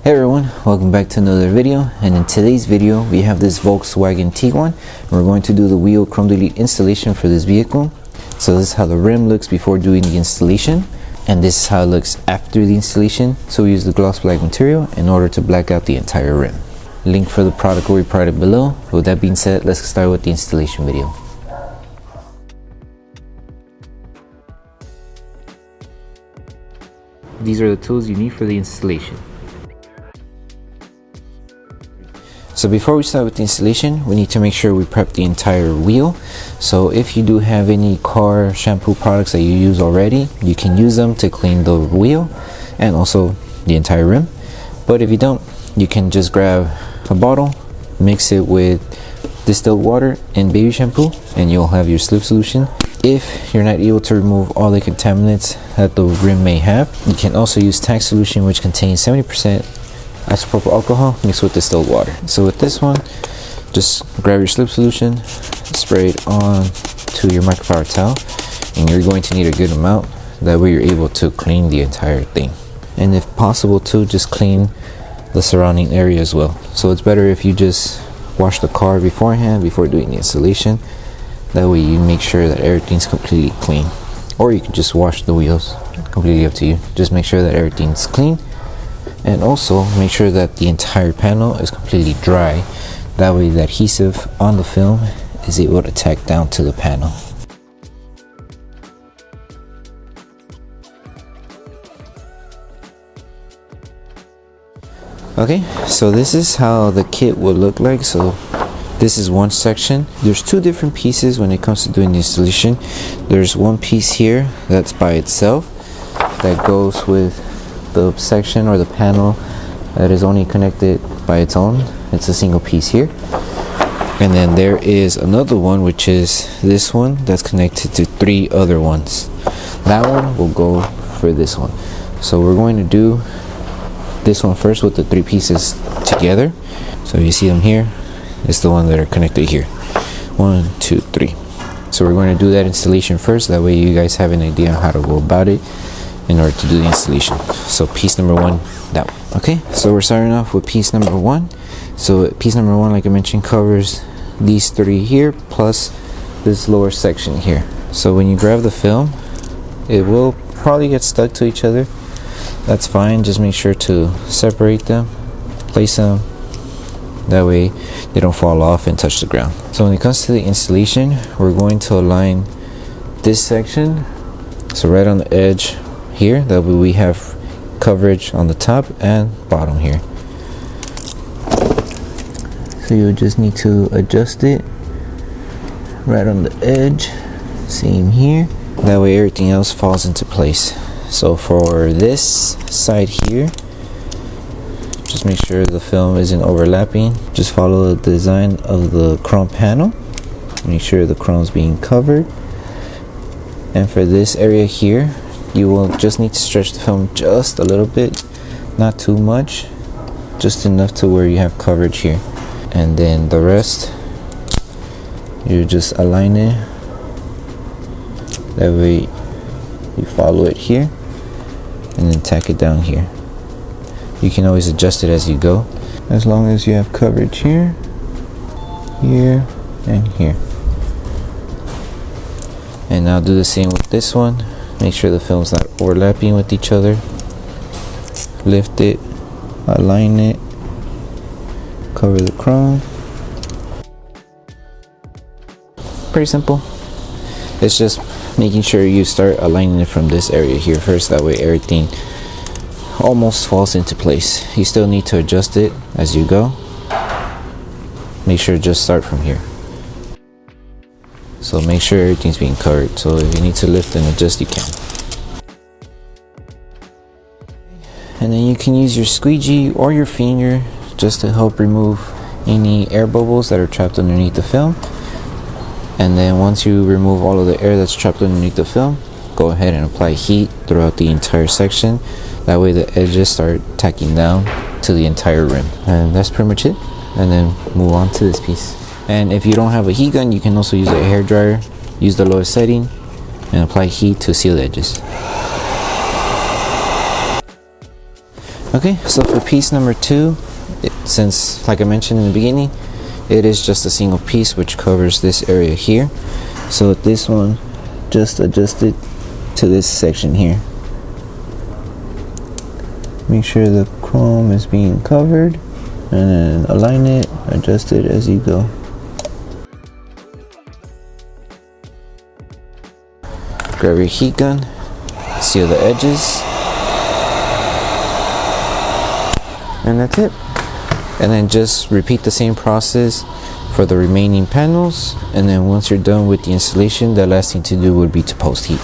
Hey everyone, welcome back to another video, and in today's video we have this Volkswagen Tiguan and we're going to do the wheel chrome delete installation for this vehicle. So this is how the rim looks before doing the installation, and this is how it looks after the installation. So we use the gloss black material in order to black out the entire rim. Link for the product will be provided below. With that being said, let's start with the installation video. These are the tools you need for the installation. So before we start with the installation, we need to make sure we prep the entire wheel. So if you do have any car shampoo products that you use already, you can use them to clean the wheel and also the entire rim. But if you don't, you can just grab a bottle, mix it with distilled water and baby shampoo, and you'll have your slip solution. If you're not able to remove all the contaminants that the rim may have, you can also use tank solution, which contains 70% isopropyl alcohol mixed with distilled water. So with this one, just grab your slip solution, spray it on to your microfiber towel, and you're going to need a good amount. That way you're able to clean the entire thing, and if possible to just clean the surrounding area as well. So it's better if you just wash the car beforehand before doing the installation. That way you make sure that everything's completely clean, or you can just wash the wheels, completely up to you. Just make sure that everything's clean, and also make sure that the entire panel is completely dry. That way the adhesive on the film is able to tack down to the panel. Okay, so this is how the kit will look like. So this is one section. There's two different pieces when it comes to doing the installation. There's one piece here that's by itself that goes with the section or the panel that is only connected by its own. It's a single piece here, and then there is another one, which is this one, that's connected to three other ones. That one will go for this one. So we're going to do this one first with the three pieces together. So you see them here, it's the one that are connected here. 1, 2, 3. So we're going to do that installation first. That way you guys have an idea on how to go about it in order to do the installation. So piece number one, that one. Okay, so we're starting off with piece number one. So piece number one, like I mentioned, covers these three here plus this lower section here. So when you grab the film, it will probably get stuck to each other. That's fine, just make sure to separate them, place them, that way they don't fall off and touch the ground. So when it comes to the installation, we're going to align this section, so right on the edge here, that way we have coverage on the top and bottom here. So you just need to adjust it right on the edge, same here, that way everything else falls into place. So for this side here, just make sure the film isn't overlapping. Just follow the design of the chrome panel, make sure the chrome's being covered. And for this area here, you will just need to stretch the film just a little bit, not too much, just enough to where you have coverage here. And then the rest, you just align it, that way you follow it here and then tack it down here. You can always adjust it as you go, as long as you have coverage here, here, and here. And now do the same with this one. Make sure the film's not overlapping with each other. Lift it, align it, cover the chrome. Pretty simple. It's just making sure you start aligning it from this area here first. That way everything almost falls into place. You still need to adjust it as you go. Make sure to just start from here. So make sure everything's being covered. So if you need to lift and adjust, you can. And then you can use your squeegee or your finger just to help remove any air bubbles that are trapped underneath the film. And then once you remove all of the air that's trapped underneath the film, go ahead and apply heat throughout the entire section. That way the edges start tacking down to the entire rim. And that's pretty much it. And then move on to this piece. And if you don't have a heat gun, you can also use a hair dryer. Use the lowest setting and apply heat to seal the edges. Okay, so for piece number 2, since like I mentioned in the beginning, it is just a single piece which covers this area here. So this one, just adjust it to this section here. Make sure the chrome is being covered, and then align it, adjust it as you go. Grab your heat gun, seal the edges, and that's it. And then just repeat the same process for the remaining panels, and then once you're done with the installation, the last thing to do would be to post heat.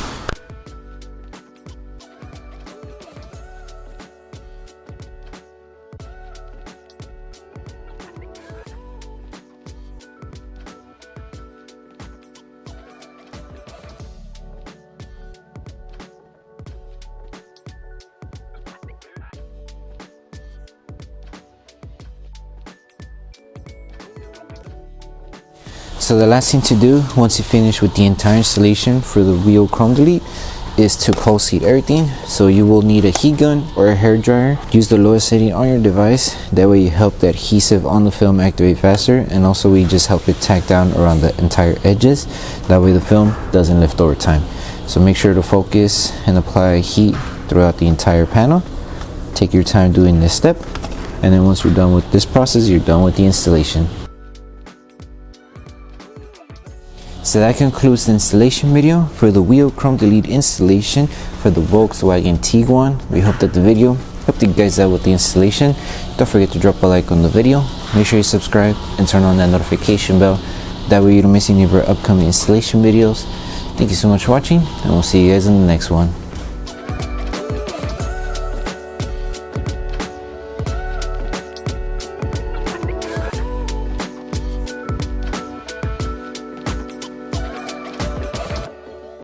So the last thing to do once you finish with the entire installation for the wheel chrome delete is to post heat everything. So you will need a heat gun or a hair dryer. Use the lowest setting on your device. That way you help the adhesive on the film activate faster, and also we just help it tack down around the entire edges. That way the film doesn't lift over time. So make sure to focus and apply heat throughout the entire panel. Take your time doing this step, and then once you're done with this process, you're done with the installation. So that concludes the installation video for the wheel chrome delete installation for the Volkswagen Tiguan. We hope that the video helped you guys out with the installation. Don't forget to drop a like on the video. Make sure you subscribe and turn on that notification bell. That way you don't miss any of our upcoming installation videos. Thank you so much for watching, and we'll see you guys in the next one.